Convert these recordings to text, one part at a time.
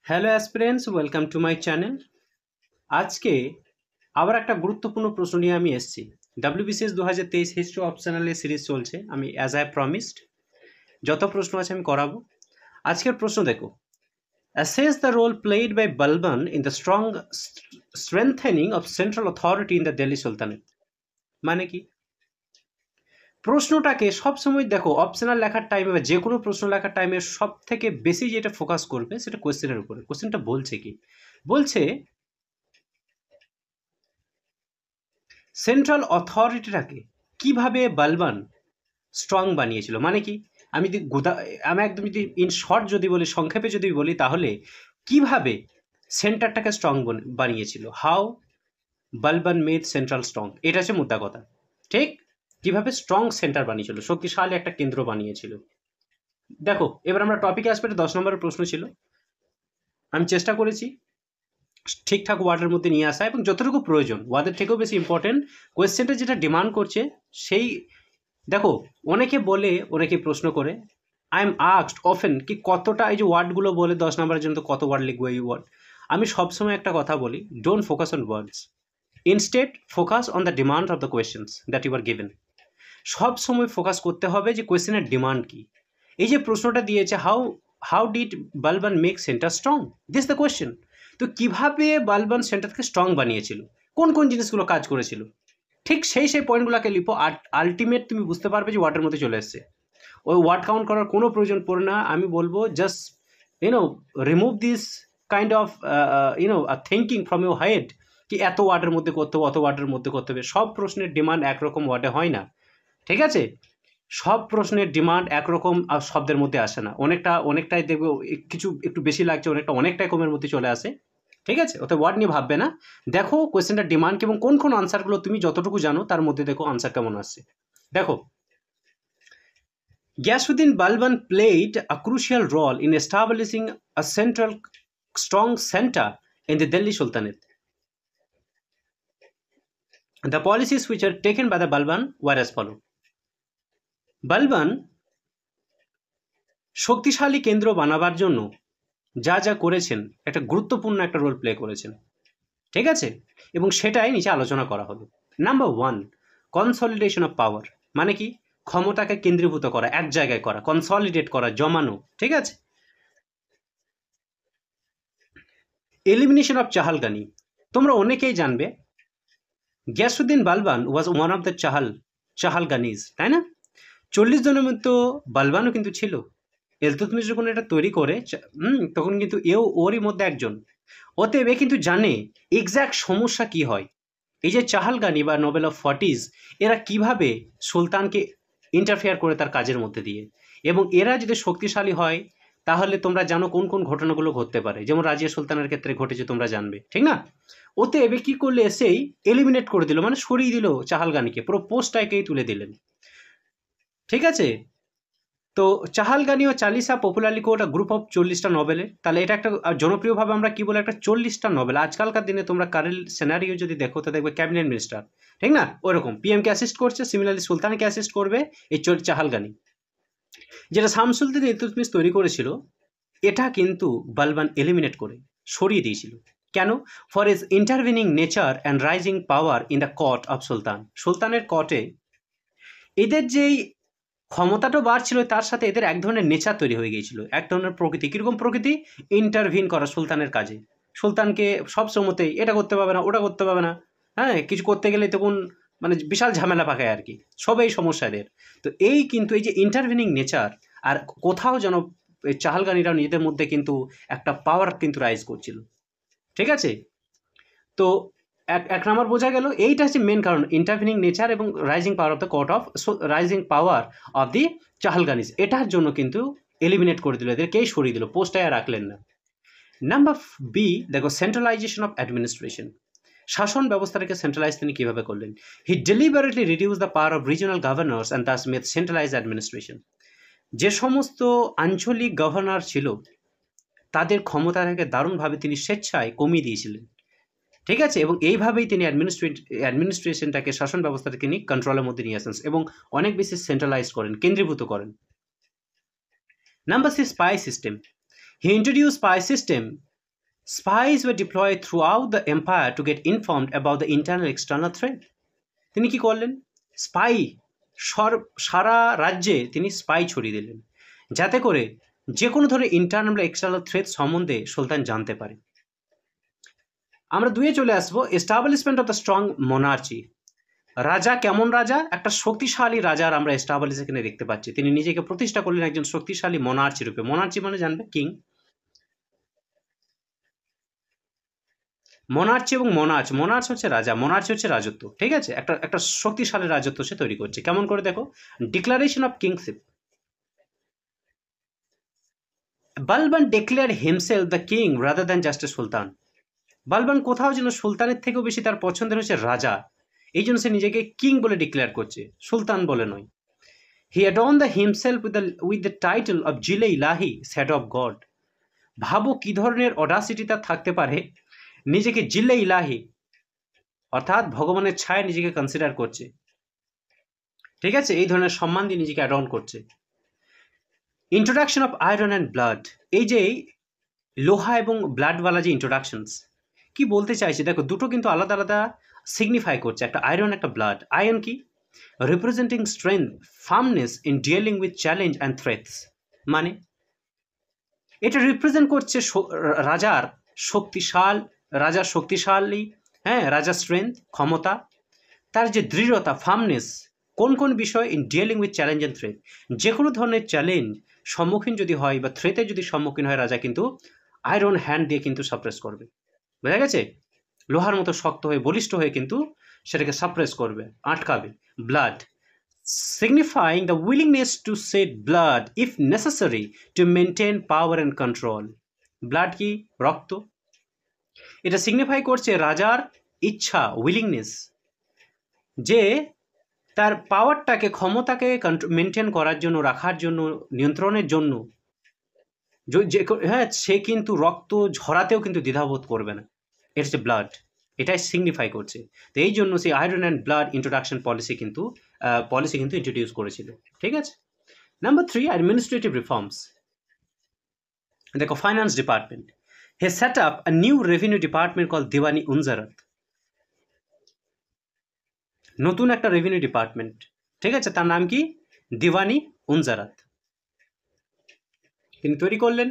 Hello aspirants, welcome to my channel. আজকে আবার একটা গুরুত্বপূর্ণ প্রশ্ন নিয়ে আমি এসেছি। ডাব্লিউবিসিএস 2023 হিস্ট্রি অপশনালের সিরিজ চলছে। আমি অ্যাজ আই প্রমিসড যত প্রশ্ন আছে আমি করাবো। আজকের প্রশ্ন দেখো, assess the role played by Balban in the strong strengthening of central authority in the Delhi sultanate. মানে কি? প্রশ্নটাকে সবসময় দেখো, অপশনাল লেখার টাইমে বা যে কোনো প্রশ্ন লেখার টাইমে সব থেকে বেশি যেটা ফোকাস করবে সেটা কোয়েশ্চেনের উপরে। কোয়েশ্চেনটা বলছে কি? বলছে সেন্ট্রাল অথরিটিটাকে কিভাবে বালবান স্ট্রং বানিয়েছিল। মানে কি? আমি একদম যদি ইন শর্ট যদি বলি, সংক্ষেপে যদি বলি, তাহলে কিভাবে সেন্টারটাকে স্ট্রং বানিয়েছিল। হাউ বালবান মেড সেন্ট্রাল স্ট্রং, এটা হচ্ছে মুদ্রা কথা। ঠিক, কিভাবে স্ট্রং সেন্টার বানিয়েছিল, শক্তিশালী একটা কেন্দ্র বানিয়েছিল। দেখো, এবার আমরা টপিকে আসবে। 10 নম্বরের প্রশ্ন ছিল। আমি চেষ্টা করেছি ঠিকঠাক ওয়ার্ডের মধ্যে নিয়ে আসা, এবং যতটুকু প্রয়োজন, ওয়ার্ডের থেকেও বেশি ইম্পর্টেন্ট কোয়েশ্চেনটা যেটা ডিমান্ড করছে সেই। দেখো, অনেকে বলে, অনেকে প্রশ্ন করে, আই এম আস্কড অফেন কি কতটা, এই যে ওয়ার্ডগুলো বলে 10 নম্বরের জন্য কত ওয়ার্ড লিখবো এই ওয়ার্ড। আমি সবসময় একটা কথা বলি, don't focus on words, instead focus on the demand of the questions that you are given. সব সময় ফোকাস করতে হবে যে কোয়েশ্চেনের ডিমান্ড কি। এই যে প্রশ্নটা দিয়েছে, how how did Balban make centre strong, this the question. তো কিভাবে বালবান সেন্টারকে স্ট্রং বানিয়েছিল, কোন কোন জিনিসগুলো কাজ করেছিল, ঠিক সেই পয়েন্টগুলোকে লিখো। আর আলটিমেট তুমি বুঝতে পারবে যে ওয়ার্ডের মধ্যে চলে এসছে। ওই ওয়ার্ড কাউন্ট করার কোনো প্রয়োজন পড়ে না। আমি বলবো just remove this kind of thinking from your head কি এত ওয়ার্ডের মধ্যে করতে হবে, অত ওয়ার্ডের মধ্যে করতে হবে। সব প্রশ্নের ডিমান্ড একরকম ওয়ার্ডে হয় না, ঠিক আছে? সব প্রশ্নের ডিমান্ড একরকম শব্দের মধ্যে আসে না। অনেকটাই দেখবো কিছু একটু বেশি লাগছে, অনেকটাই কমের মধ্যে চলে আসে, ঠিক আছে? ওতে ওয়ার্ড নিয়ে ভাববে না। দেখো কোয়েশ্চেনটার ডিমান্ড এবং কোন কোন আনসারগুলো তুমি যতটুকু জানো তার মধ্যে দেখো আনসার কেমন আসছে। দেখো, Ghiyasuddin Balban played a crucial role in establishing a central strong center in the Delhi Sultanate. The policies which are taken by the Balban were as follow. Balban শক্তিশালী কেন্দ্র বানাবার জন্য যা যা করেছেন, একটা গুরুত্বপূর্ণ একটা রোল প্লে করেছেন, ঠিক আছে? এবং সেটাই নিচে আলোচনা করা হলো। Number 1, consolidation of power. মানে কি? ক্ষমতাকে কেন্দ্রীভূত করা, এক জায়গায় করা, কনসলিডেট করা, জমানো, ঠিক আছে? Elimination of Chahalgani. তোমরা অনেকেই জানবে Ghiyasuddin Balban was one of the Chahalganis, তাই না? 40 জনের মধ্যে বালবানও কিন্তু ছিল। ইলতুৎমিশ যখন এটা তৈরি করে তখন কিন্তু ওরই মধ্যে একজন। অতএব এ কিন্তু জানে এক্স্যাক্ট সমস্যা কি হয়। এই যে চাহালগানি বা নোবেল অফ 40s, এরা কিভাবে সুলতানকে ইন্টারফেয়ার করে তার কাজের মধ্যে দিয়ে, এবং এরা যদি শক্তিশালী হয় তাহলে তোমরা জানো কোন কোন ঘটনাগুলো ঘটতে পারে, যেমন রাজিয়া সুলতানের ক্ষেত্রে ঘটেছে, তোমরা জানবে, ঠিক না? ওতে এবে কি করলে, এসেই এলিমিনেট করে দিল, মানে সরিয়ে দিল চাহালগানিকে, পুরো পোস্টটাকেই তুলে দিলেন, ঠিক আছে? তো চাহালগানি ও Chalisa popularly quote a group of 40টা নভেলে। তাহলে এটা একটা জনপ্রিয়ভাবে আমরা কি বলে, একটা 40টা নভেল। আজকালকার দিনে তোমরা কারেন্ট সিনারিও যদি দেখো তো দেখবে ক্যাবিনেট মিনিস্টার, ঠিক না? ওইরকম পিএমকে অ্যাসিস্ট করছে, সিমিলারলি সুলতানকে অ্যাসিস্ট করবে এই চাহালগানি। যেটা শামসুদ্দিন ইলতুৎমিশ তৈরি করেছিল, এটা কিন্তু বালবান এলিমিনেট করে সরিয়ে দিয়েছিল। কেন? For is intervening nature and rising power in the court of sultan. সুলতানের কোর্টে এদের যেই ক্ষমতাটাও বাড়ছিল, তার সাথে এদের এক ধরনের নেচার তৈরি হয়ে গিয়েছিল, এক ধরনের প্রকৃতি। কীরকম প্রকৃতি? ইন্টারভিন করা সুলতানের কাজে। সুলতানকে সব সময়তেই এটা করতে পারবে না, ওটা করতে পারবে না, হ্যাঁ, কিছু করতে গেলে তখন মানে বিশাল ঝামেলা পাকায় আর কি, সবই সমস্যা এদের। তো এই কিন্তু এই যে ইন্টারভিনিং নেচার, আর কোথাও যেন চাহালগানিরা নিজেদের মধ্যে কিন্তু একটা পাওয়ার কিন্তু রাইজ করছিল, ঠিক আছে? তো এক নাম্বার বোঝা গেল, এইটা হচ্ছে মেন কারণ, ইন্টারভিনিং নেচার এবং rising power of the court of rising power of the Chahalganis. এটার জন্য কিন্তু এলিমিনেট করে দিল, এদেরকেই সরিয়ে দিল, পোস্টটায় আর রাখলেন না। নাম্বার বি দেখো, সেন্ট্রালাইজেশন অফ অ্যাডমিনিস্ট্রেশন। শাসন ব্যবস্থাটাকে সেন্ট্রালাইজ তিনি কীভাবে করলেন? He deliberately reduce the power of regional governors and thus made centralise administration. যে সমস্ত আঞ্চলিক গভর্নর ছিল তাদের ক্ষমতাটাকে দারুণভাবে তিনি স্বেচ্ছায় কমিয়ে দিয়েছিলেন, ঠিক আছে? এবং এইভাবেই তিনি অ্যাডমিনিস্ট্রেশনটাকে, শাসন ব্যবস্থাটাকে তিনি কন্ট্রোলের মধ্যে নিয়ে আসেন এবং অনেক বেশি সেন্ট্রালাইজ করেন, কেন্দ্রীভূত করেন। Number 6, spy system. He introduce spy system Spies were deployed throughout the empire to get informed about the internal external threat. তিনি কি করলেন? স্পাই সারা রাজ্যে তিনি স্পাই ছড়িয়ে দিলেন, যাতে করে যে কোনো ধরনের ইন্টারনাল বা এক্সটার্নাল থ্রেট সম্বন্ধে সুলতান জানতে পারে। আমরা দুয়ে চলে আসবো, এস্টাবলিশমেন্ট অফ দ্য স্ট্রং মোনার্চি। রাজা কেমন রাজা? একটা শক্তিশালী রাজার আমরা এস্টাবলিশ এখানে দেখতে পাচ্ছি। তিনি নিজেকে প্রতিষ্ঠা করলেন একজন শক্তিশালী মোনার্চি রূপে। মোনার্চি মানে জানবে কিং। মোনার্চি এবং মোনার্চ হচ্ছে রাজা, মোনার্চি হচ্ছে রাজত্ব। ঠিক আছে, একটা শক্তিশালী রাজত্ব সে তৈরি করছে। কেমন করে দেখো, declaration of kingship. Balban declare himself the king rather than just a sultan. Balban কোথাও যেন সুলতানের থেকেও বেশি তার পছন্দের হচ্ছে রাজা, এই জন্য সে নিজেকে কিং বলে ডিক্লেয়ার করছে, সুলতান বলে নয়। He adorn the himself with the title of জিলে ইলাহি, শ্যাডো অফ গড। ভাবো কি ধরনের অডাসিটি তার থাকতে পারে, নিজেকে জিলে ইলাহি অর্থাৎ ভগবানের ছায়া নিজেকে কনসিডার করছে। ঠিক আছে, এই ধরনের সম্মান দিয়ে নিজেকে অ্যাডর্ন করছে। Introduction of iron and blood, এই যে লোহা এবং ব্লাডওয়ালা যে ইন্ট্রোডাকশনস, কি বলতে চাইছে দেখো, দুটো কিন্তু আলাদা আলাদা সিগনিফাই করছে, একটা আয়রন একটা ব্লাড। আয়রন কি? Representing strength, firmness in dealing with challenge and threats. মানে এটা রিপ্রেজেন্ট করছে রাজার শক্তিশালী, হ্যাঁ, রাজার স্ট্রেংথ, ক্ষমতা, তার যে দৃঢ়তা, ফার্মনেস, কোন কোন বিষয়? In dealing with challenge and threat. যে কোনো ধরনের চ্যালেঞ্জ সম্মুখীন যদি হয় বা থ্রেটের যদি সম্মুখীন হয়, রাজা কিন্তু আয়রন হ্যান্ড দিয়ে কিন্তু সাপ্রেস করবে। বোঝা গেছে? লোহার মতো শক্ত হয়ে বলিষ্ঠ হয়ে কিন্তু সেটাকে সাপ্রেস করবে, আটকাবে। Blood signifying the willingness to set blood if necessary to maintain power and control. Blood কি? রক্ত। এটা সিগনিফাই করছে রাজার ইচ্ছা, উইলিংনেস, যে তার পাওয়ারটাকে, ক্ষমতাকে মেনটেন করার জন্য, রাখার জন্য, নিয়ন্ত্রণের জন্য, হ্যাঁ, সে কিন্তু রক্ত ঝরাতেও কিন্তু দ্বিধাবোধ করবে না। এটা হচ্ছে ব্লাড, এটাই সিগনিফাই করছে। তো এই জন্য সেই iron and blood introduction policy কিন্তু ইন্ট্রোডিউস করেছিল। ঠিক আছে। Number 3, administrative reforms. দেখো, finance department. He set up a new revenue department call দিওয়ানি উনজারাত। নতুন একটা রেভিনিউ ডিপার্টমেন্ট, ঠিক আছে, তার নাম কি? দিওয়ানি উনজারাত তিনি তৈরি করলেন।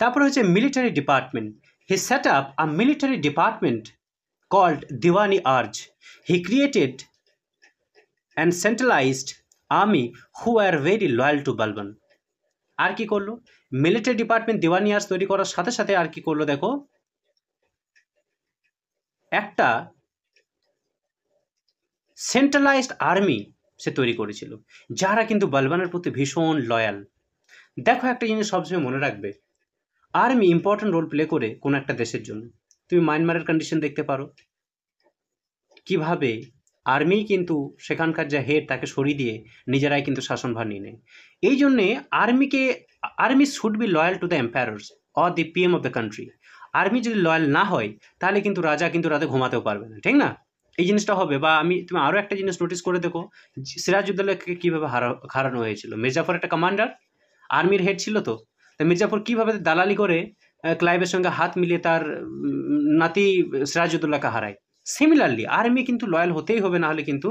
তারপরে হচ্ছে military department. He set up a military department called দিওয়ানি আর্জ। He created and centralised army who are very loyal to Balban. আর কি করলো? মিলিটারি ডিপার্টমেন্ট দিওয়ানি আর্জ তৈরি করার সাথে সাথে আর কি করলো দেখো, একটা সেন্ট্রালাইজড আর্মি সে তৈরি করেছিল, যারা কিন্তু বালবানের প্রতি ভীষণ লয়াল। দেখো, একটা জিনিস সবসময় মনে রাখবে, আর্মি ইম্পর্টেন্ট রোল প্লে করে কোনো একটা দেশের জন্য। তুমি মায়ানমারের কন্ডিশন দেখতে পারো, কিভাবে আর্মি কিন্তু সেখানকার যে হেড তাকে সরিয়ে দিয়ে নিজেরাই কিন্তু শাসনভার নিয়ে নেয়। এই জন্যে army should be loyal to the empires or the PM of the country. Army যদি লয়াল না হয় তাহলে কিন্তু রাজা কিন্তু রাতে ঘুমাতেও পারবে না, ঠিক না? এই জিনিসটা হবে। বা তুমি আরও একটা জিনিস নোটিস করে দেখো, সিরাজউদ্দৌলাকে কীভাবে হারানো হয়েছিল। মির্জাফর একটা কমান্ডার, আর্মির হেড ছিল, তো মির্জাফর কীভাবে দালালি করে ক্লাইভের সঙ্গে হাত মিলিয়ে তার নাতি সিরাজউদ্দৌলাকে হারায়। সিমিলারলি আর্মি কিন্তু লয়াল হতেই হবে, না হলে কিন্তু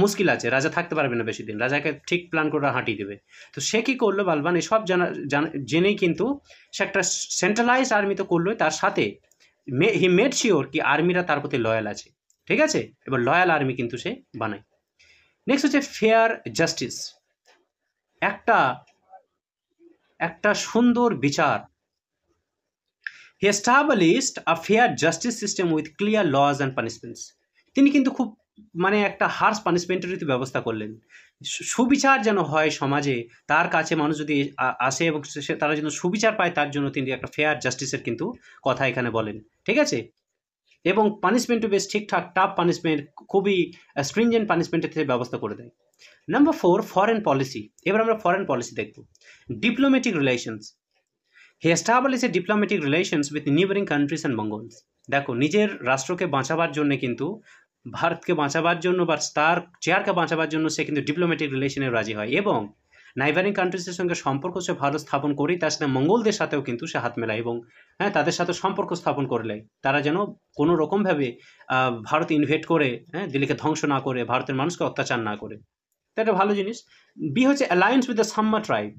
মুশকিল আছে, রাজা থাকতে পারবে না বেশি দিন, রাজাকে ঠিক প্ল্যান করে হাঁটিয়ে দেবে। তো সে কী করলো, বালবান এসব জেনেই কিন্তু সে একটা সেন্ট্রালাইজড আর্মি তো করলোই, তার সাথে হি মেড শিওর কি আর্মিরা তার প্রতি লয়াল আছে। ঠিক আছে, এবার লয়াল আর্মি কিন্তু সে বানায়। নেক্সট হচ্ছে ফেয়ার জাস্টিস, একটা সুন্দর বিচার। He established a fair justice system with clear laws and punishments. তিনি কিন্তু খুব একটা হার্শ পানিশমেন্টের ব্যবস্থা করলেন। সুবিচার যেন হয় সমাজে, তার কাছে মানুষ যদি আসে এবং তারা যেন সুবিচার পায়, তার জন্য তিনি একটা ফেয়ার জাস্টিসের কিন্তু কথা এখানে বলেন। ঠিক আছে, এবং পানিশমেন্টও বেশ ঠিকঠাক, টাফ পানিশমেন্ট, খুবই স্ট্রিনজেন্ট পানিশমেন্টের ব্যবস্থা করে দেয়। Number 4, foreign policy. এবার আমরা ফরেন পলিসি দেখব। Diplomatic relations. He established diplomatic relations with neighbouring countries and Mongols. দেখো, নিজের রাষ্ট্রকে বাঁচাবার জন্য কিন্তু, ভারতকে বাঁচাবার জন্য বা তার চেয়ারকে বাঁচাবার জন্য সে কিন্তু ডিপ্লোম্যাটিক রিলেশনে রাজি হয়, এবং নাইবারিং কান্ট্রিজের সঙ্গে সম্পর্ক সে ভালো স্থাপন করেই তার সাথে মঙ্গলদের সাথেও কিন্তু সে হাত মেলায় এবং হ্যাঁ তাদের সাথে সম্পর্ক স্থাপন করলে তারা যেন কোনো রকমভাবে ভারত ইনভেট করে হ্যাঁ দিল্লিকে ধ্বংস না করে ভারতের মানুষকে অত্যাচার না করে। তো এটা ভালো জিনিস। বি হচ্ছে alliance with the Samma tribe.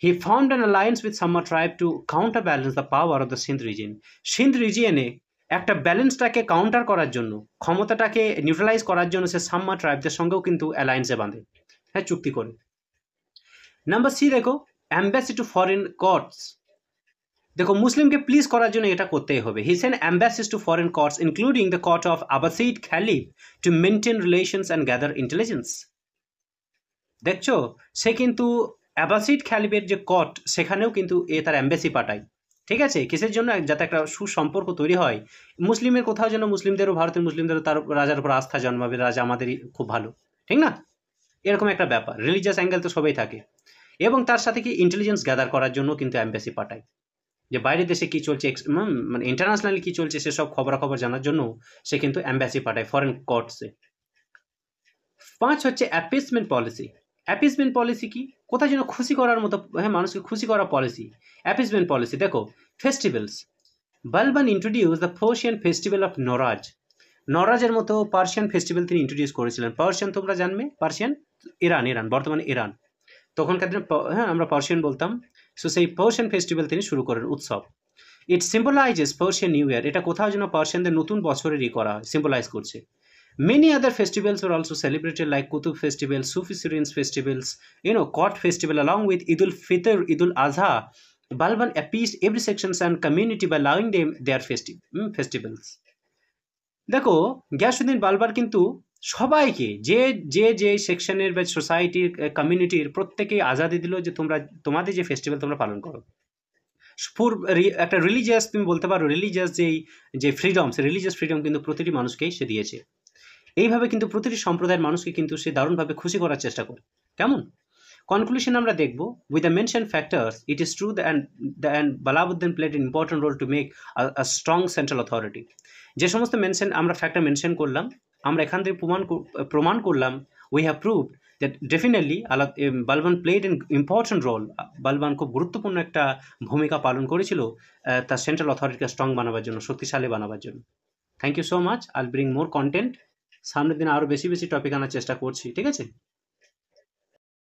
He formed an alliance with Samma tribe to counter balance the power of the Sindh region. Sindh রিজিয়নে একটা ব্যালেন্সটাকে কাউন্টার করার জন্য, ক্ষমতাটাকে নিউট্রালাইজ করার জন্য সে সাম্মা ট্রাইবদের সঙ্গেও কিন্তু অ্যালায়েন্সে বাঁধে, হ্যাঁ চুক্তি করে। নাম্বার সি দেখো, অ্যাম্বাসি টু ফরেন কোর্টস। দেখো মুসলিমকে প্লিজ করার জন্য এটা করতেই হবে। He send embassies to foreign courts including the court of Abbasid caliph to maintain relations and gather intelligence. দেখছো সে কিন্তু অ্যাবাসিড খ্যালিফের যে কোর্ট সেখানেও কিন্তু তার অ্যাম্বাসি পাঠায়, ঠিক আছে, কিসের জন্য? যাতে একটা সুসম্পর্ক তৈরি হয়, মুসলিমের কোথাও যেন মুসলিমদেরও, ভারতের মুসলিমদেরও তার রাজার উপর আস্থা জন্মাবে, রাজা আমাদেরই খুব ভালো, ঠিক না? এরকম একটা ব্যাপার, রিলিজিয়াস অ্যাঙ্গেল তো সবাই থাকে। এবং তার সাথে কি ইন্টেলিজেন্স গ্যাদার করার জন্য কিন্তু অ্যাম্বাসি পাঠায়, যে বাইরের দেশে কী চলছে, মানে ইন্টারন্যাশনালি কী চলছে সেসব খবরাখবর জানার জন্য সে কিন্তু অ্যাম্বাসি পাঠায় ফরেন কোর্টসে। 5 হচ্ছে অ্যাপিসমেন্ট পলিসি। অ্যাপিসমেন্ট পলিসি কি? কোথায় যেন খুশি করার মতো, হ্যাঁ মানুষকে খুশি করা পলিসি, অ্যাপিসমেন্ট পলিসি। দেখো festivals, Balban introduce the Persian festival of Nowruz. নরাজের মতো পার্সিয়ান ফেস্টিভ্যাল তিনি ইন্ট্রোডিউস করেছিলেন। পার্সিয়ান তোমরা জানবে, পার্সিয়ান ইরান, বর্তমানে ইরান, তখনকার দিনে হ্যাঁ আমরা পার্সিয়ান বলতাম। সো সেই পার্সিয়ান ফেস্টিভ্যাল তিনি শুরু করেন, উৎসব। It symbolises Persian new year, এটা কোথাও যেন পার্সিয়ানদের নতুন বছরেরই করা হয়, সিম্বলাইজ করছে। Many other festivals were also celebrated like Qutub festival, Sufi Syrians festivals, Qat festival along with Eid al-Fitr, Eid al-Adha. Balban appeased every section and community by allowing them their festivals. দেখো গিয়াসউদ্দিন বালবান কিন্তু সবাইকে, যে যে যে সেকশনের বা সোসাইটির কমিউনিটির প্রত্যেকেই আজাদি দিল যে তোমরা তোমাদের যে ফেস্টিভ্যাল তোমরা পালন করো। একটা রিলিজিয়াস, তুমি বলতে পারো রিলিজিয়াস যে ফ্রিডম, সে রিলিজিয়াস ফ্রিডম কিন্তু প্রতিটি মানুষকেই সে দিয়েছে। এইভাবে কিন্তু প্রতিটি সম্প্রদায়ের মানুষকে কিন্তু সে দারুণভাবে খুশি করার চেষ্টা করে। কেমন? কনক্লুশন আমরা দেখব, with the mention factors it is true and Balauddin played an important role to make a strong central authority. যে সমস্ত আমরা ফ্যাক্টর মেনশন করলাম, আমরা এখান থেকে প্রমাণ করলাম, we have proved that definitely Balban played an important role. Balban খুব গুরুত্বপূর্ণ একটা ভূমিকা পালন করেছিল তার সেন্ট্রাল অথরিটিকে স্ট্রং বানাবার জন্য, শক্তিশালী বানাবার জন্য। Thank you so much. I'll bring more content. সামনের দিনে আরও বেশি বেশি টপিক আনার চেষ্টা করছি, ঠিক আছে?